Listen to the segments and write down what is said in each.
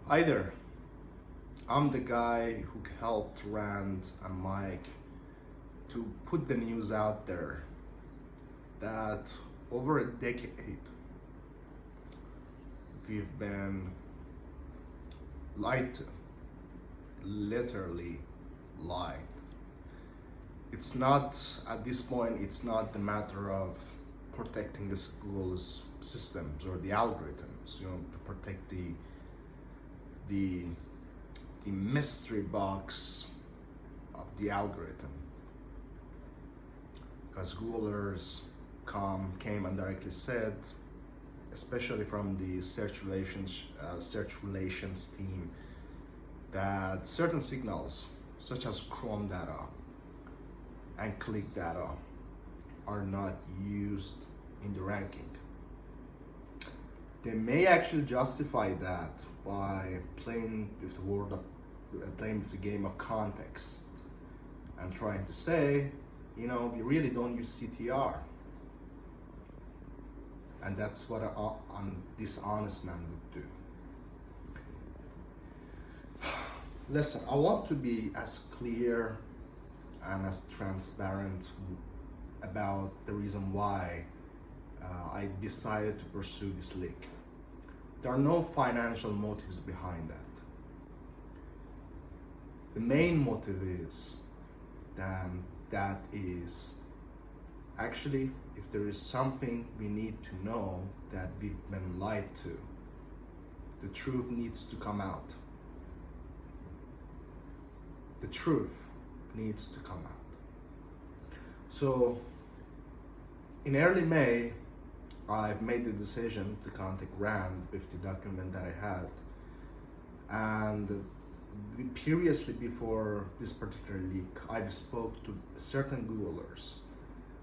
Either I'm the guy who helped Rand and Mike to put the news out there that over a decade we've been lied to, literally lied. It's not, at this point, it's not the matter of protecting this Google's systems or the algorithms, to protect the mystery box of the algorithm. Because Googlers came and directly said, especially from the search relations team, that certain signals, such as Chrome data and click data, are not used in the ranking. They may actually justify that by playing with the game of context and trying to say, we really don't use CTR. And that's what a dishonest man would do. Listen, I want to be as clear and as transparent about the reason why I decided to pursue this leak. There are no financial motives behind that. The main motive is that is actually, if there is something we need to know that we've been lied to, the truth needs to come out. The truth needs to come out. So, in early May, I've made the decision to contact Rand with the document that I had. And previously, before this particular leak, I've spoke to certain Googlers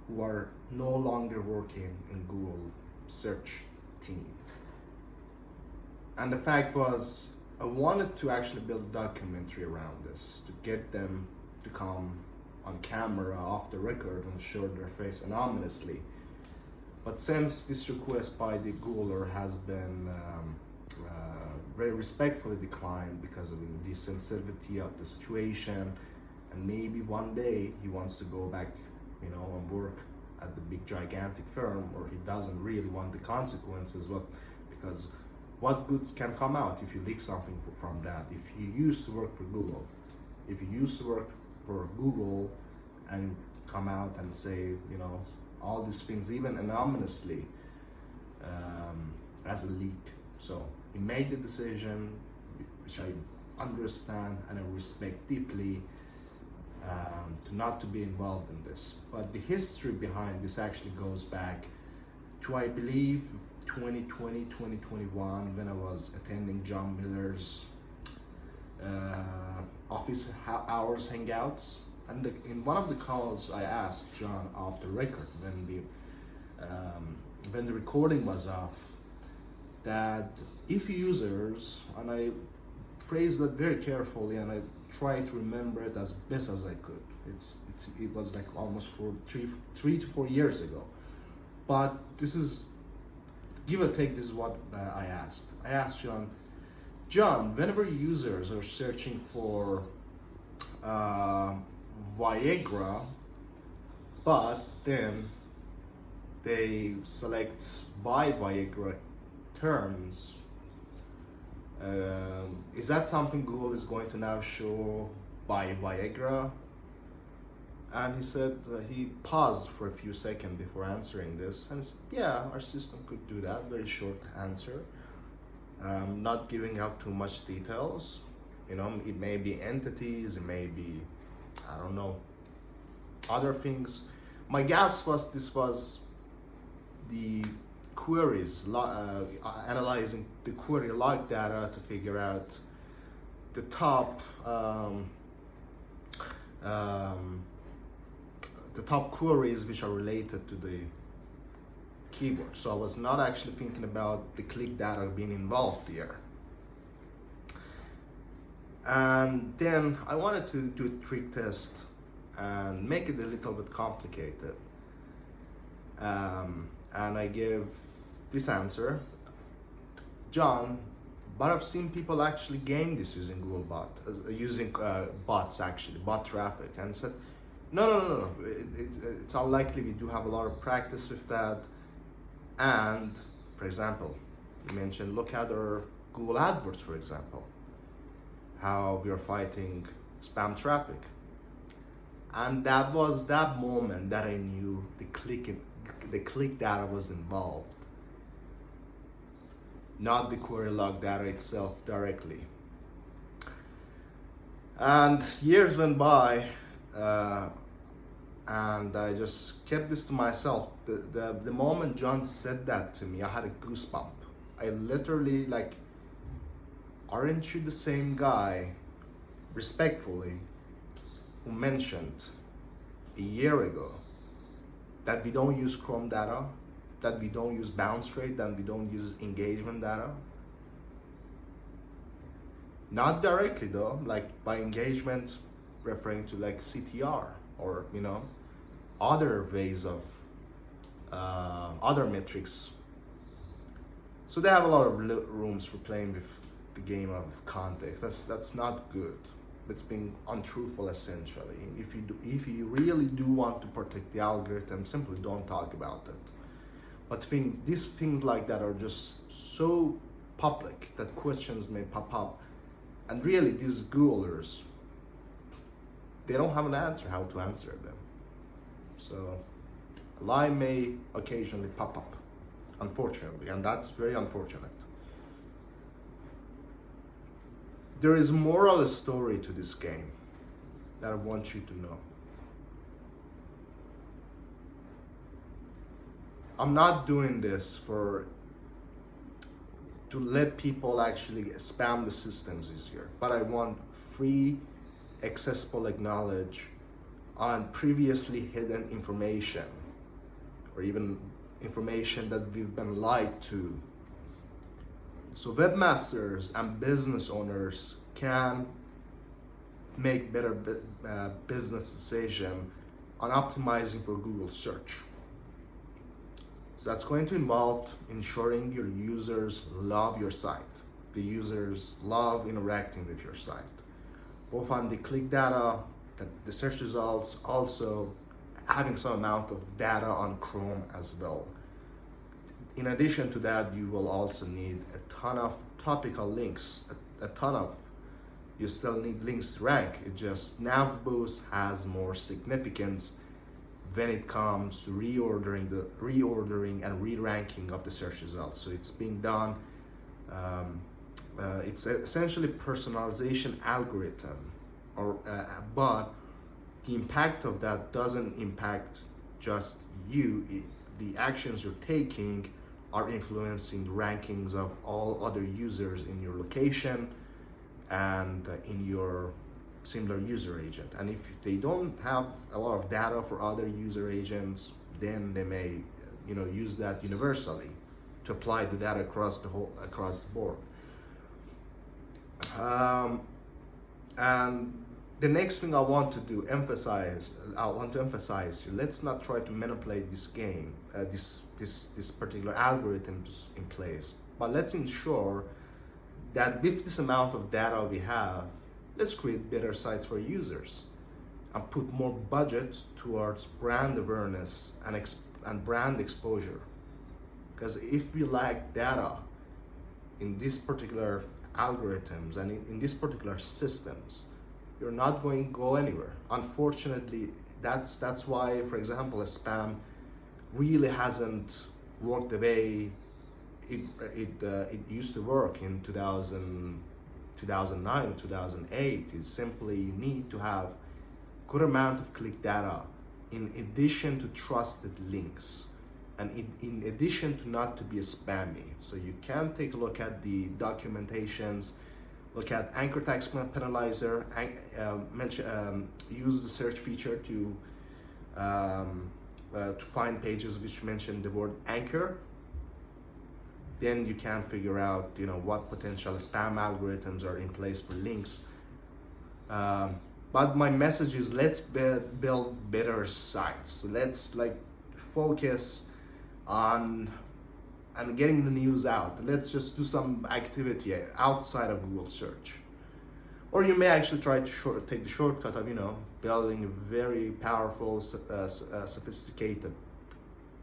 who are no longer working in Google search team. And the fact was, I wanted to actually build a documentary around this, to get them to come on camera off the record and show their face anonymously. But since this request by the Googler has been very respectfully declined because of the sensitivity of the situation, and maybe one day he wants to go back, and work at the big gigantic firm, or he doesn't really want the consequences, because what goods can come out if you leak something from that? If you used to work for Google, and come out and say, all these things, even anonymously, as a leak. So he made the decision, which I understand and I respect deeply, to be involved in this. But the history behind this actually goes back to, I believe, 2020, 2021, when I was attending John Mueller's office hours hangouts. And in one of the calls, I asked John off the record, when the recording was off, that if users, and I phrased that very carefully, and I tried to remember it as best as I could. It was like almost 3 to 4 years ago, but this is, give or take, this is what I asked. I asked John, whenever users are searching for Viagra, but then they select buy Viagra terms, is that something Google is going to now show buy Viagra? And he said, he paused for a few seconds before answering this, and he said, yeah, our system could do that. Very short answer, not giving out too much details. It may be entities, it may be, I don't know, other things. My guess was this was the queries, analyzing the query log data to figure out the top queries which are related to the keyword. So I was not actually thinking about the click data being involved here. And then I wanted to do a trick test and make it a little bit complicated. And I gave this answer: John, But I've seen people actually gain this using Google bot, using bots actually, bot traffic, and said, no. It's unlikely. We do have a lot of practice with that. And for example, you mentioned, look at our Google AdWords, for example, how we are fighting spam traffic. And that was that moment that I knew the click data was involved, not the query log data itself directly. And years went by, and I just kept this to myself. The moment John said that to me, I had a goosebump. I literally, like, aren't you the same guy, respectfully, who mentioned a year ago that we don't use Chrome data, that we don't use bounce rate, that we don't use engagement data? Not directly though, like by engagement referring to like CTR or, you know, other ways of other metrics. So they have a lot of rooms for playing with the game of context. That's not good. It's being untruthful essentially. If you really do want to protect the algorithm, simply don't talk about it. But these things like that are just so public that questions may pop up, and really these Googlers, they don't have an answer how to answer them. So a lie may occasionally pop up, unfortunately, and that's very unfortunate. There is moral story to this game that I want you to know. I'm not doing this to let people actually spam the systems easier, but I want free, accessible knowledge on previously hidden information, or even information that we've been lied to. So webmasters and business owners can make better business decision on optimizing for Google search. So that's going to involve ensuring your users love your site. The users love interacting with your site, both on the click data, the search results, also having some amount of data on Chrome as well. In addition to that, you will also need a ton of topical links, you still need links to rank. It just Navboost has more significance when it comes to reordering and re-ranking of the search results. So it's being done, it's essentially personalization algorithm, but the impact of that doesn't impact just you. The actions you're taking are influencing the rankings of all other users in your location and in your similar user agent. And if they don't have a lot of data for other user agents, then they may, use that universally to apply the data across the board. And the next thing I want to emphasize, let's not try to manipulate this game, this particular algorithm in place, but let's ensure that with this amount of data we have, let's create better sites for users and put more budget towards brand awareness and brand exposure. Because if we lack data in these particular algorithms and in these particular systems, you're not going to go anywhere. Unfortunately, that's why, for example, a spam really hasn't worked the way it used to work in 2009, 2008. Is simply you need to have good amount of click data in addition to trusted links, and in addition to not to be spammy. So you can take a look at the documentations, look at anchor tags penalizer, use the search feature to find pages which mention the word anchor. Then you can figure out, what potential spam algorithms are in place for links. But my message is, let's build better sites. Let's focus on and getting the news out. Let's just do some activity outside of Google search. Or you may actually try to take the shortcut of, building a very powerful, sophisticated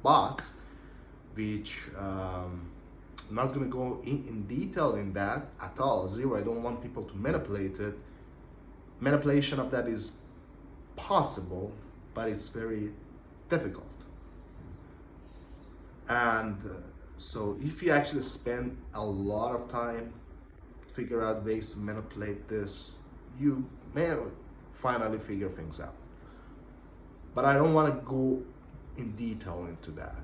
bot, which I'm not going to go in detail in that at all. Zero. I don't want people to manipulate it. Manipulation of that is possible, but it's very difficult. And so if you actually spend a lot of time figure out ways to manipulate this, you may finally figure things out. But I don't want to go in detail into that.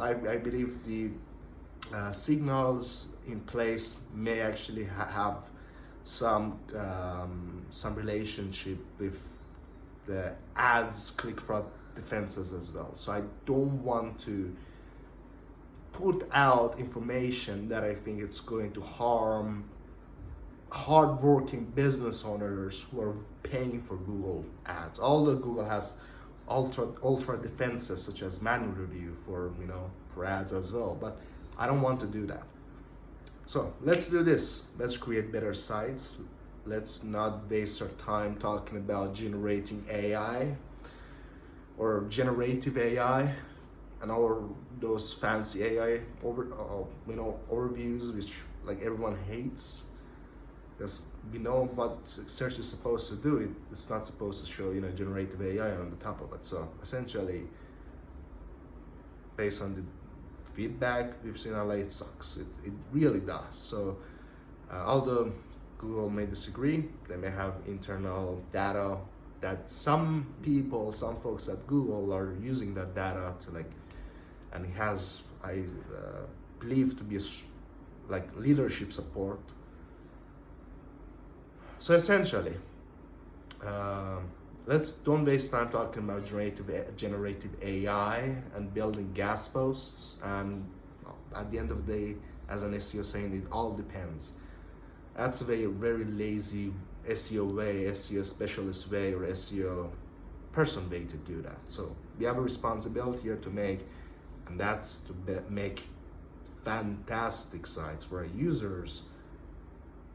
I believe the signals in place may actually have some relationship with the ads click fraud defenses as well. So I don't want to put out information that I think it's going to harm hardworking business owners who are paying for Google ads. Although Google has ultra defenses such as manual review for ads as well, but I don't want to do that. So let's do this. Let's create better sites. Let's not waste our time talking about generating AI or generative AI and all those fancy AI overviews, which like everyone hates. Because we know what search is supposed to do. It's not supposed to show generative AI on the top of it. So essentially, based on the feedback we've seen, it sucks. It really does. So although Google may disagree, they may have internal data that some folks at Google are using that data to and it has, I believe, to be leadership support. So essentially, let's don't waste time talking about generative AI and building gas posts. And at the end of the day, as an SEO saying, it all depends. That's a very lazy SEO way, SEO specialist way, or SEO person way to do that. So we have a responsibility here to make, and that's to make fantastic sites where users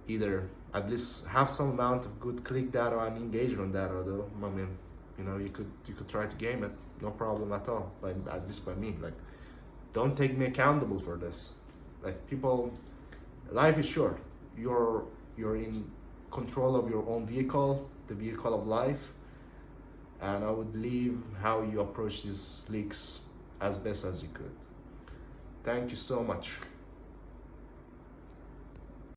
either at least have some amount of good click data and engagement data. Though I mean, you could try to game it, no problem at all. But at least by me, don't take me accountable for this. People, life is short. You're in control of your own vehicle, the vehicle of life, and I would leave how you approach these leaks as best as you could. Thank you so much.